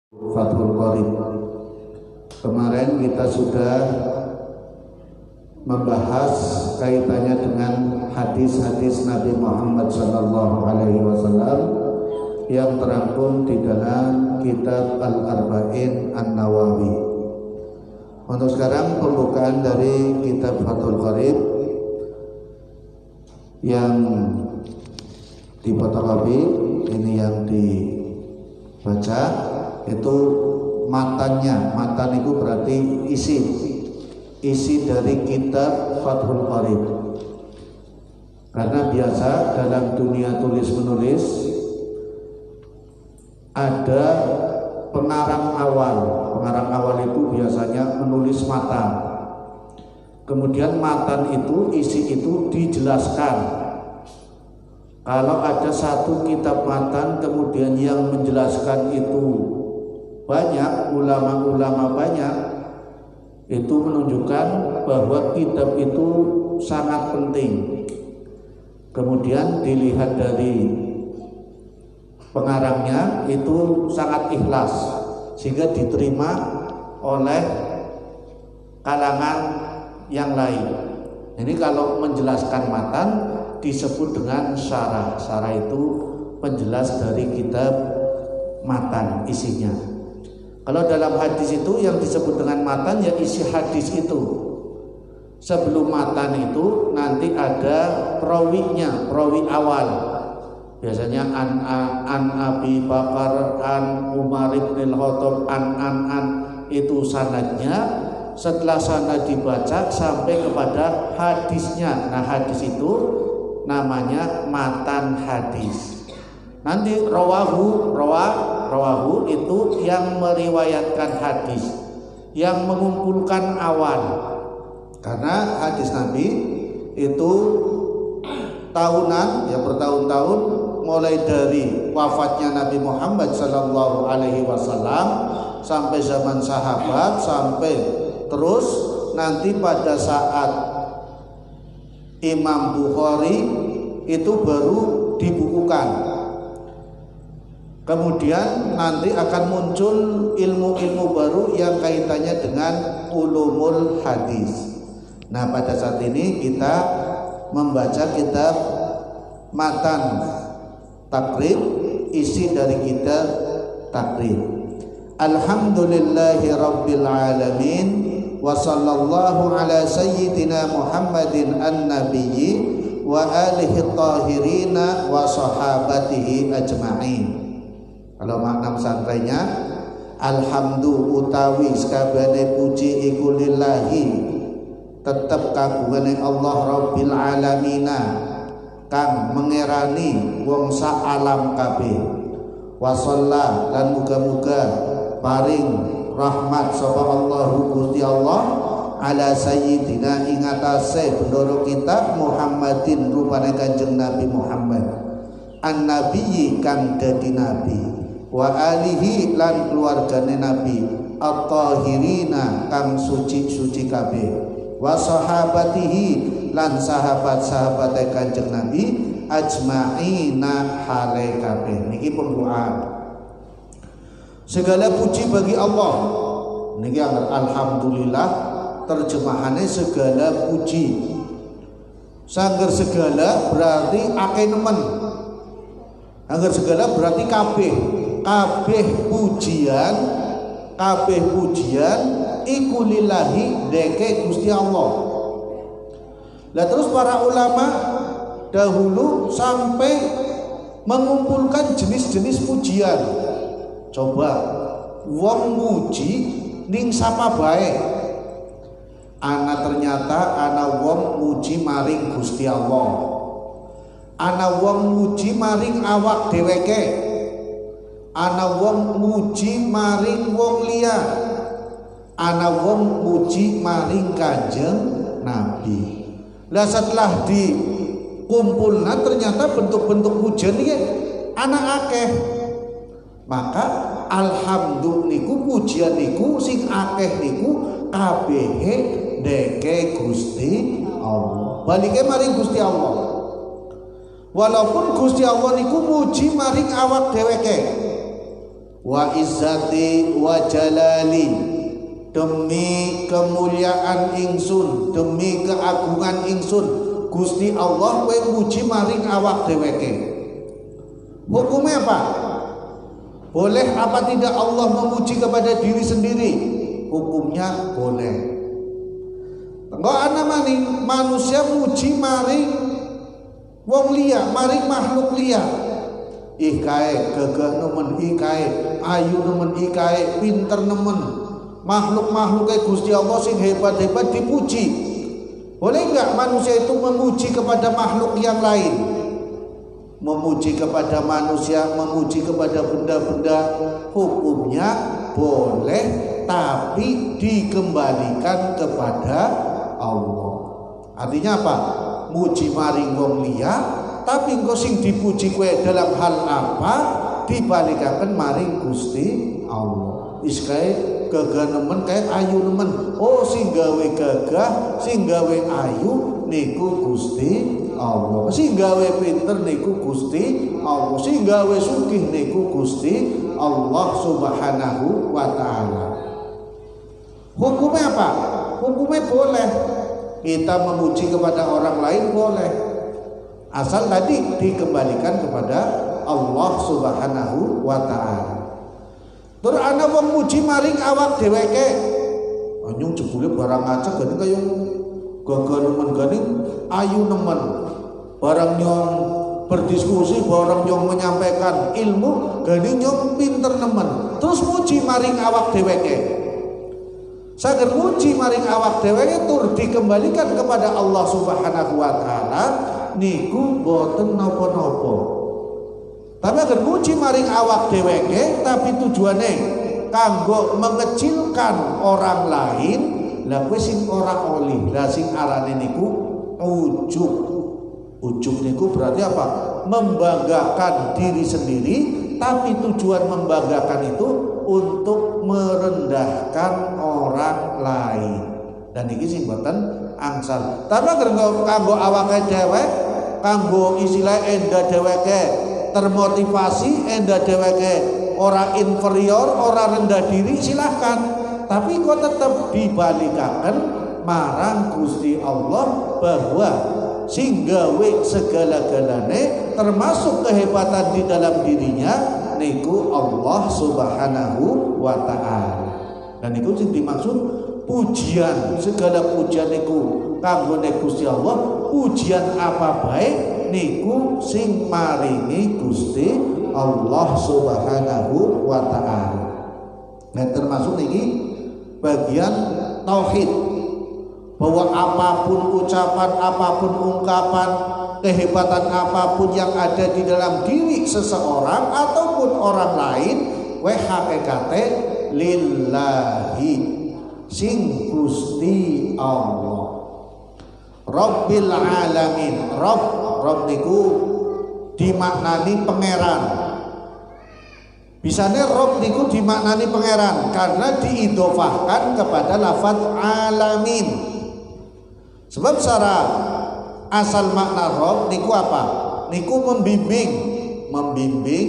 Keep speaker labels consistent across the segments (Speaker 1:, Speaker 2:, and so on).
Speaker 1: Fathul Qorib. Kemarin kita sudah membahas kaitannya dengan hadis-hadis Nabi Muhammad SAW yang terangkum di dalam kitab Al-Arba'in An-Nawawi. Untuk sekarang pembukaan dari kitab Fathul Qorib yang difotokopi, ini yang dibaca itu matannya. Matan itu berarti isi dari kitab Fathul Qorib. Karena biasa dalam dunia tulis menulis ada pengarang awal. Pengarang awal itu biasanya menulis matan. Kemudian matan itu, isi itu dijelaskan. Kalau ada satu kitab matan kemudian yang menjelaskan itu banyak, ulama-ulama banyak, itu menunjukkan bahwa kitab itu sangat penting. Kemudian dilihat dari pengarangnya itu sangat ikhlas sehingga diterima oleh kalangan yang lain. Jadi kalau menjelaskan matan disebut dengan syarah. Syarah itu penjelas dari kitab matan, isinya. Kalau dalam hadis itu yang disebut dengan matan ya isi hadis itu. Sebelum matan itu nanti ada perawinya, perawi awal. Biasanya an Abi Bakar, an Umar bin Khattab, an itu sanadnya. Setelah sanad dibaca sampai kepada hadisnya. Nah, hadis itu namanya matan hadis. Nanti rawahu itu yang meriwayatkan hadis, yang mengumpulkan awal. Karena hadis Nabi itu tahunan, ya bertahun-tahun, mulai dari wafatnya Nabi Muhammad SAW sampai zaman sahabat, sampai terus nanti pada saat Imam Bukhari itu baru dibukukan. Kemudian nanti akan muncul ilmu-ilmu baru yang kaitannya dengan ulumul hadis. Nah, pada saat ini kita membaca kitab matan takrib, isi dari kitab takrib. Alhamdulillahi rabbil alamin wa sallallahu ala sayyidina Muhammadin an-nabiyyi wa alihi tahirina wa sahabatihi ajma'in. Kalau makna santrainya, alhamdu utawi sakabehane puji iku lillahi tetep kagungane Allah Rabbil alamina kang mengerani wong sak alam kabeh. Wa shalla lan muga-muga paring rahmat sapa Allahu Gusti Allah ala sayyidina ing atase bendoro kita Muhammadin rupane Kanjeng Nabi Muhammad an-nabiyyi kang dadi nabi wa alihi lan keluargane nabi at-tahirina kang suci-suci kabeh wa sahabatihi lan sahabat-sahabate Kanjeng Nabi ajma'ina hale kabeh. Niki pembukaan. Segala puji bagi Allah. Niki alhamdulillah terjemahannya segala puji. Sangger segala berarti akeh nemen. Angger segala berarti kabeh. Kabeh pujian iku lillahi deke Gusti Allah. Lah terus para ulama dahulu sampai mengumpulkan jenis-jenis pujian. Coba wong muji ning sapa bae. Ternyata ana wong muji maring Gusti Allah. Ana wong muji maring awak dheweke. Ana wong muji maring wong liya. Ana wong muji maring Kanjeng Nabi. Lah setelah dikumpulna ternyata bentuk-bentuk pujian iki ana akeh. Maka alhamdulillah niku pujian niku sing akeh niku kabehe deke Gusti Allah. Balike maring Gusti Allah. Walaupun Gusti Allah niku muji maring awak dheweke. wa izzati wa jalali, demi kemuliaan ingsun, demi keagungan ingsun Gusti Allah kowe muji maring awak dheweke. Hukumnya apa? Boleh apa tidak Allah memuji kepada diri sendiri? Hukumnya boleh. Engko ana maning manusia muji maring wong liya, maring makhluk liya. Ih kae gagah nemen, ih kae ayu nemen, ih kae pinter nemen. Makhluk-makhluknya Gusti Allah sing hebat-hebat dipuji. Boleh enggak manusia itu memuji kepada makhluk yang lain? Memuji kepada manusia, memuji kepada benda-benda, hukumnya boleh, tapi dikembalikan kepada Allah. Artinya apa? Muji maring wong liya, tapi engko sing dipuji kowe dalam hal apa? Dibalikaken maring Gusti Allah. Wis kae gagah nemen, kae ayu nemen. Oh sing gawe gagah, sing gawe ayu niku Gusti Allah. Sing gawe pinter niku Gusti Allah. Sing gawe sugih niku Gusti Allah Subhanahu wa taala. Hukumnya apa? Hukumnya boleh. Kita memuji kepada orang lain boleh. Asal tadi dikembalikan kepada Allah Subhanahu wa taala. Terus ana wong muji maring awak dheweke. Anyung jebule barang ngacak gane kaya gagah nemen gane ayu nemen. Barang nyong berdiskusi, barang nyong menyampaikan ilmu, gane nyong pinter nemen. Terus muji maring awak dheweke. Sager muji maring awak dheweke tur dikembalikan kepada Allah Subhanahu wa taala niku boten napa-napa. Tapi agar muji maring awak dheweke tapi tujuane kanggo mengecilkan orang lain, lah kowe sing ora oleh. Lah sing arane niku ujub. Ujub niku berarti apa? Membanggakan diri sendiri, tapi tujuan membanggakan itu untuk merendahkan orang lain. Dan iki sing boten angsal. Tapi agar kanggo awake dhewe, kanggo istilah endah dheweke termotivasi, endah dheweke ora inferior, ora rendah diri, silahkan. Tapi kok tetap dibalikaken marang Gusti Allah bahwa sing gawe segala-galane termasuk kehebatan di dalam dirinya niku Allah Subhanahu wa taala. Dan niku sing dimaksud pujian, segala pujian niku kanggone Gusti Allah. Pujian apa baik niku sing maringi Gusti Allah Subhanahu wa taala. Nah termasuk niki bagian tauhid, bahwa apapun ucapan, apapun ungkapan, kehebatan apapun yang ada di dalam diri seseorang ataupun orang lain, we hakikate lillahi sing Gusti Allah. Rabbil alamin. Rabb niku dimaknani pangeran. Bisane Rabb niku dimaknani pangeran karena diidhofahkan kepada lafaz alamin. Sebab secara asal makna Rabb niku apa? Niku membimbing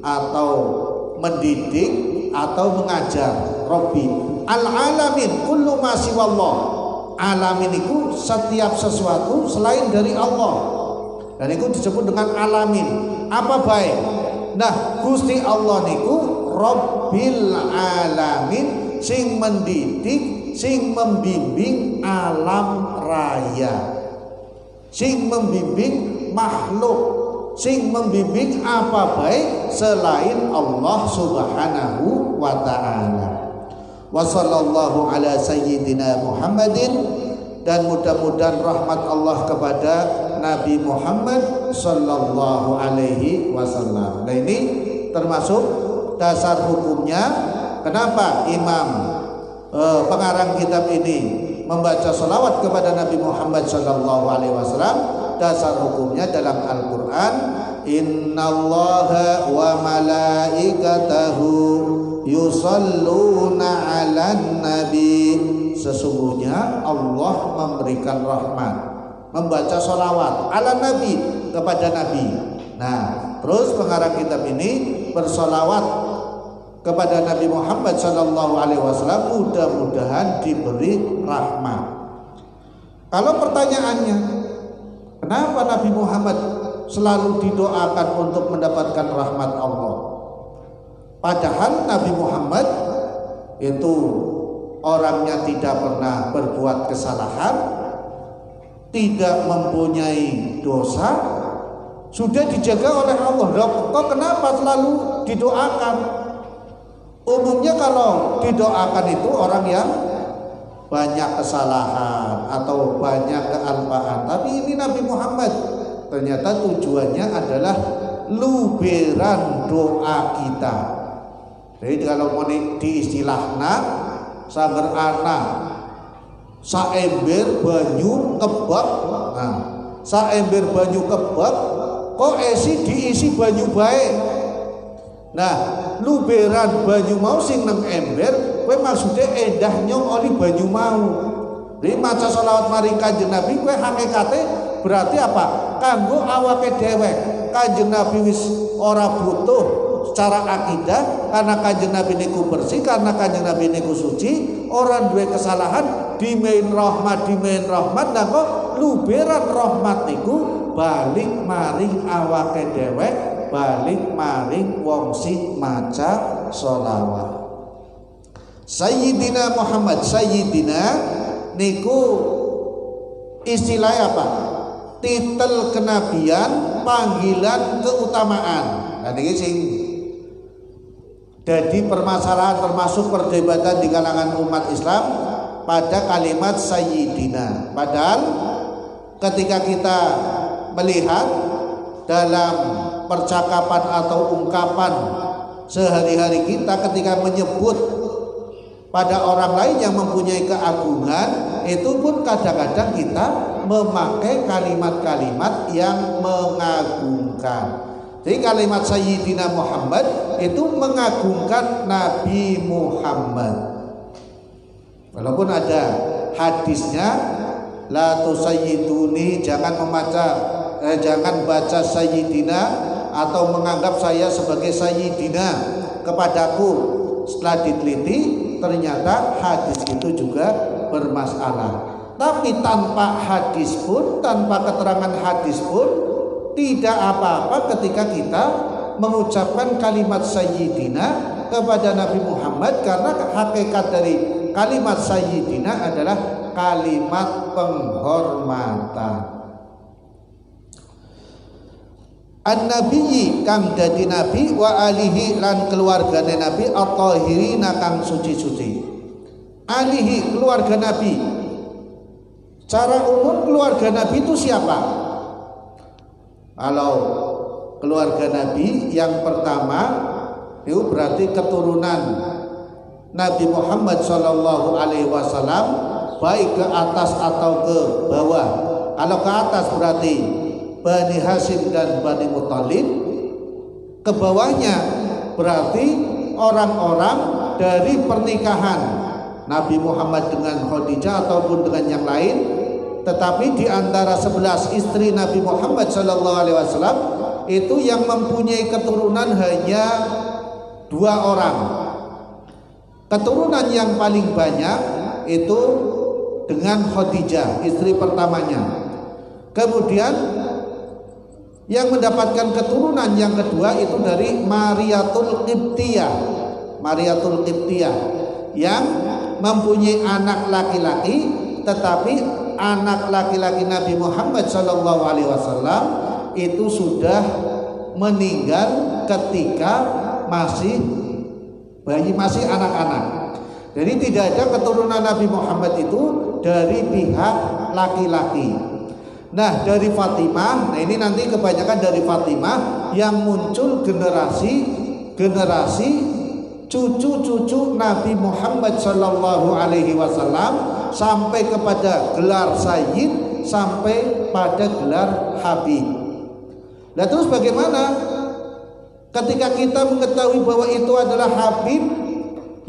Speaker 1: atau mendidik atau mengajar. Rabbi al alamin kullu ma siwallah. Alamin itu setiap sesuatu selain dari Allah, dan itu disebut dengan alamin. Apa baik? Nah Gusti Allah niku Rabbil alamin, sing mendidik, sing membimbing alam raya, sing membimbing makhluk, sing membimbing apa baik selain Allah Subhanahu wa ta'ala. Wa sallallahu ala sayyidina Muhammadin, dan mudah-mudahan rahmat Allah kepada Nabi Muhammad sallallahu alaihi wasallam. Nah ini termasuk dasar hukumnya. Kenapa Imam pengarang kitab ini membaca salawat kepada Nabi Muhammad sallallahu alaihi wasallam? Dasar hukumnya dalam Al-Quran, innallaha wa malaikatahu yusalluna 'alan nabi. Sesungguhnya Allah memberikan rahmat, membaca sholawat ala nabi, kepada nabi. Nah terus pengarang kitab ini bersolawat kepada Nabi Muhammad sallallahu alaihi wasallam mudah-mudahan diberi rahmat. Kalau pertanyaannya, kenapa Nabi Muhammad selalu didoakan untuk mendapatkan rahmat Allah? Padahal Nabi Muhammad itu orangnya tidak pernah berbuat kesalahan, tidak mempunyai dosa, sudah dijaga oleh Allah. Kok kenapa selalu didoakan? Umumnya kalau didoakan itu orang yang banyak kesalahan atau banyak kealpaan. Tapi ini Nabi Muhammad ternyata tujuannya adalah luberan doa kita. Jadi kalau mau diistilahna sabar anak saember banyu kebab. Nah, saember banyu kebab kok diisi banyu baik. Nah, luberan banyu mau sing nang ember, kowe maksudnya endahnya oli banyu mau. Jadi maca selawat maring Kanjeng Nabi kowe hakikate berarti apa? Kanggo awake dhewe. Kanjeng Nabi wis ora butuh secara akidah karena Kanjeng Nabi niku bersih, karena Kanjeng Nabi niku suci, orang duwe kesalahan dimain rahmat nah kok luberan rahmat niku balik maring awake dhewe, balik maring wong sing maca sholawat. Sayyidina Muhammad, Sayyidina niku istilahnya apa? Titel kenabian, panggilan keutamaan. Nah niki sing jadi permasalahan termasuk perdebatan di kalangan umat Islam pada kalimat Sayyidina. Padahal ketika kita melihat dalam percakapan atau ungkapan sehari-hari kita ketika menyebut pada orang lain yang mempunyai keagungan, itu pun kadang-kadang kita memakai kalimat-kalimat yang mengagungkan. Jadi kalimat Sayyidina Muhammad itu mengagungkan Nabi Muhammad. Walaupun ada hadisnya la tusayyiduni, jangan baca Sayyidina atau menganggap saya sebagai Sayyidina kepadaku. Setelah diteliti ternyata hadis itu juga bermasalah. Tapi tanpa hadis pun, tanpa keterangan hadis pun tidak apa-apa ketika kita mengucapkan kalimat Sayyidina kepada Nabi Muhammad, karena hakikat dari kalimat Sayyidina adalah kalimat penghormatan. An-nabiyyi kang dadi nabi wa alihi lan keluargane nabi at-tahirina kang suci-suci. Alihi keluarga nabi. Secara umum keluarga nabi itu siapa? Kalau keluarga Nabi yang pertama itu berarti keturunan Nabi Muhammad Shallallahu Alaihi Wasallam, baik ke atas atau ke bawah. Kalau ke atas berarti Bani Hashim dan Bani Muthalib, ke bawahnya berarti orang-orang dari pernikahan Nabi Muhammad dengan Khadijah ataupun dengan yang lain. Tetapi di antara 11 istri Nabi Muhammad sallallahu alaihi wasallam itu yang mempunyai keturunan hanya 2 orang. Keturunan yang paling banyak itu dengan Khadijah, istri pertamanya. Kemudian yang mendapatkan keturunan yang kedua itu dari Mariyatul Qibtiyah. Mariyatul Qibtiyah yang mempunyai anak laki-laki, tetapi anak laki-laki Nabi Muhammad Shallallahu Alaihi Wasallam itu sudah meninggal ketika masih bayi, masih anak-anak. Jadi tidak ada keturunan Nabi Muhammad itu dari pihak laki-laki. Nah dari Fatimah, nah ini nanti kebanyakan dari Fatimah yang muncul generasi cucu-cucu Nabi Muhammad Shallallahu Alaihi Wasallam sampai kepada gelar Sayyid, sampai pada gelar Habib. Nah terus bagaimana ketika kita mengetahui bahwa itu adalah Habib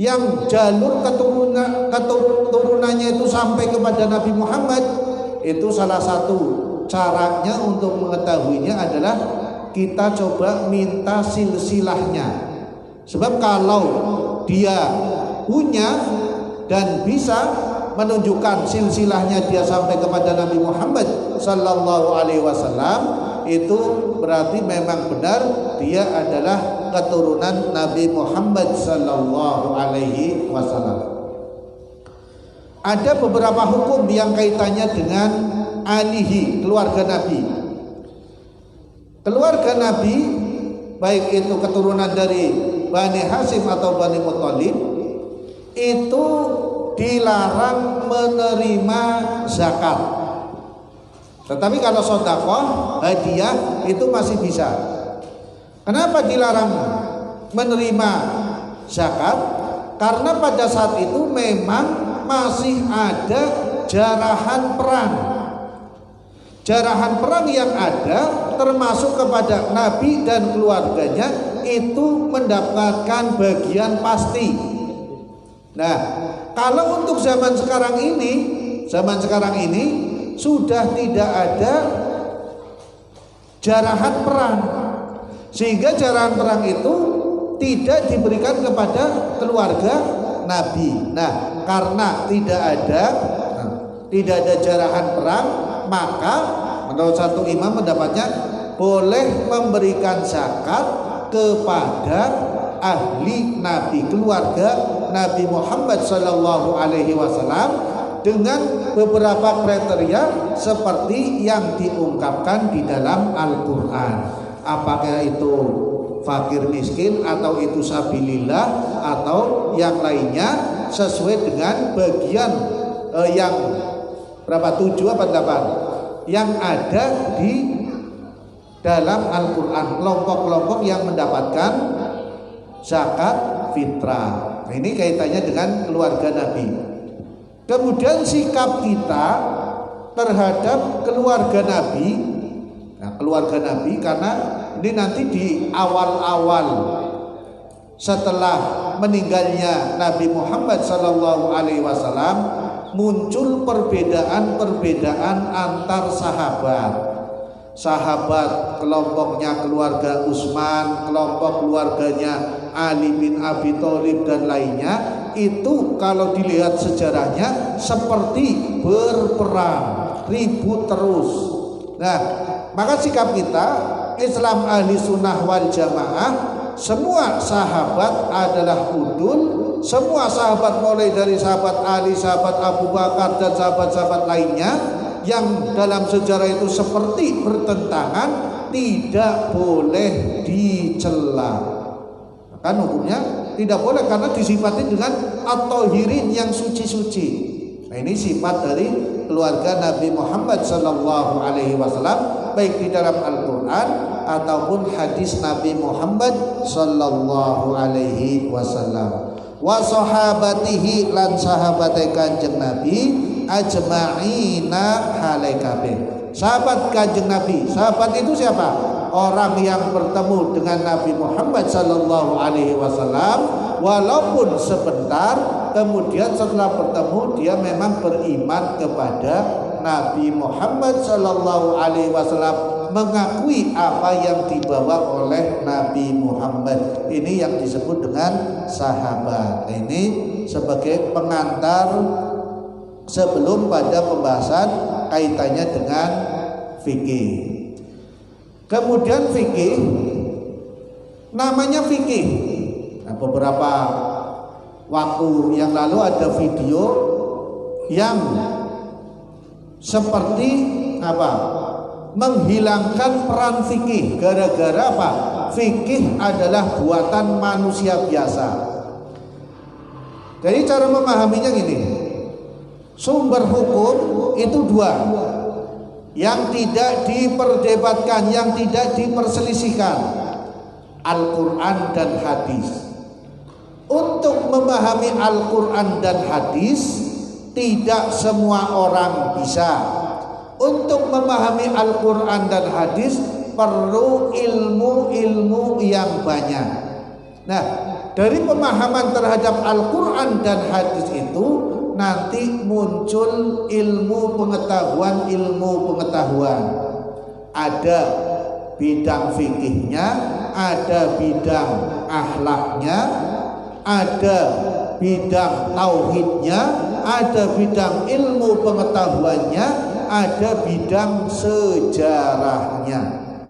Speaker 1: yang jalur keturunannya itu sampai kepada Nabi Muhammad? Itu salah satu caranya untuk mengetahuinya adalah kita coba minta silsilahnya. Sebab kalau dia punya dan bisa menunjukkan silsilahnya dia sampai kepada Nabi Muhammad sallallahu alaihi wasallam, itu berarti memang benar dia adalah keturunan Nabi Muhammad sallallahu alaihi wasallam. Ada beberapa hukum yang kaitannya dengan alihi, keluarga Nabi. Keluarga Nabi, baik itu keturunan dari Bani Hashim atau Bani Muthalib, itu dilarang menerima zakat. Tetapi kalau sedekah, hadiah itu masih bisa. Kenapa dilarang menerima zakat? Karena pada saat itu memang masih ada jarahan perang. Jarahan perang yang ada termasuk kepada Nabi dan keluarganya itu mendapatkan bagian pasti. Nah, kalau untuk zaman sekarang ini sudah tidak ada jarahan perang, sehingga jarahan perang itu tidak diberikan kepada keluarga Nabi. Nah, karena tidak ada jarahan perang, maka menurut satu imam pendapatnya boleh memberikan zakat kepada ahli Nabi, keluarga Nabi Muhammad sallallahu alaihi wasallam dengan beberapa kriteria seperti yang diungkapkan di dalam Al-Qur'an. Apakah itu fakir miskin atau itu sabilillah atau yang lainnya sesuai dengan bagian yang berapa, 7 apa 8 yang ada di dalam Al-Qur'an, kelompok-kelompok yang mendapatkan zakat fitrah. Nah, ini kaitannya dengan keluarga Nabi. Kemudian sikap kita terhadap keluarga Nabi. Nah, keluarga Nabi karena ini nanti di awal-awal setelah meninggalnya Nabi Muhammad sallallahu alaihi wasallam muncul perbedaan-perbedaan antar sahabat. Sahabat kelompoknya keluarga Utsman, kelompok keluarganya Ali bin Abi Thalib dan lainnya, itu kalau dilihat sejarahnya seperti berperang, ribut terus. Nah, maka sikap kita Islam ahli sunnah wal jamaah, semua sahabat adalah udul, semua sahabat mulai dari sahabat Ali, sahabat Abu Bakar dan sahabat-sahabat lainnya yang dalam sejarah itu seperti bertentangan tidak boleh dicela. Kan hukumnya tidak boleh karena disifati dengan at-thahirin yang suci-suci. Nah, ini sifat dari keluarga Nabi Muhammad sallallahu alaihi wasallam baik di dalam Al-Qur'an ataupun hadis Nabi Muhammad sallallahu alaihi wasallam. Wa sahabatihi lan sahabate Kanjeng Nabi ajma'ina halai kabeh. Sahabat Kanjeng Nabi, sahabat itu siapa? Orang yang bertemu dengan Nabi Muhammad sallallahu alaihi wasallam walaupun sebentar, kemudian setelah bertemu dia memang beriman kepada Nabi Muhammad sallallahu alaihi wasallam, mengakui apa yang dibawa oleh Nabi Muhammad. Ini yang disebut dengan sahabat. Ini sebagai pengantar sebelum pada pembahasan kaitannya dengan fikih. Kemudian fikih, namanya fikih. Nah, beberapa waktu yang lalu ada video yang seperti apa? Menghilangkan peran fikih. Gara-gara apa? Fikih adalah buatan manusia biasa. Jadi cara memahaminya gini. Sumber hukum itu dua, yang tidak diperdebatkan, yang tidak diperselisihkan, Al-Quran dan hadis. Untuk memahami Al-Quran dan hadis tidak semua orang bisa. Untuk memahami Al-Quran dan hadis perlu ilmu-ilmu yang banyak. Nah, dari pemahaman terhadap Al-Quran dan hadis itu nanti muncul ilmu pengetahuan. Ada bidang fikihnya, ada bidang akhlaknya, ada bidang tauhidnya, ada bidang ilmu pengetahuannya, ada bidang sejarahnya.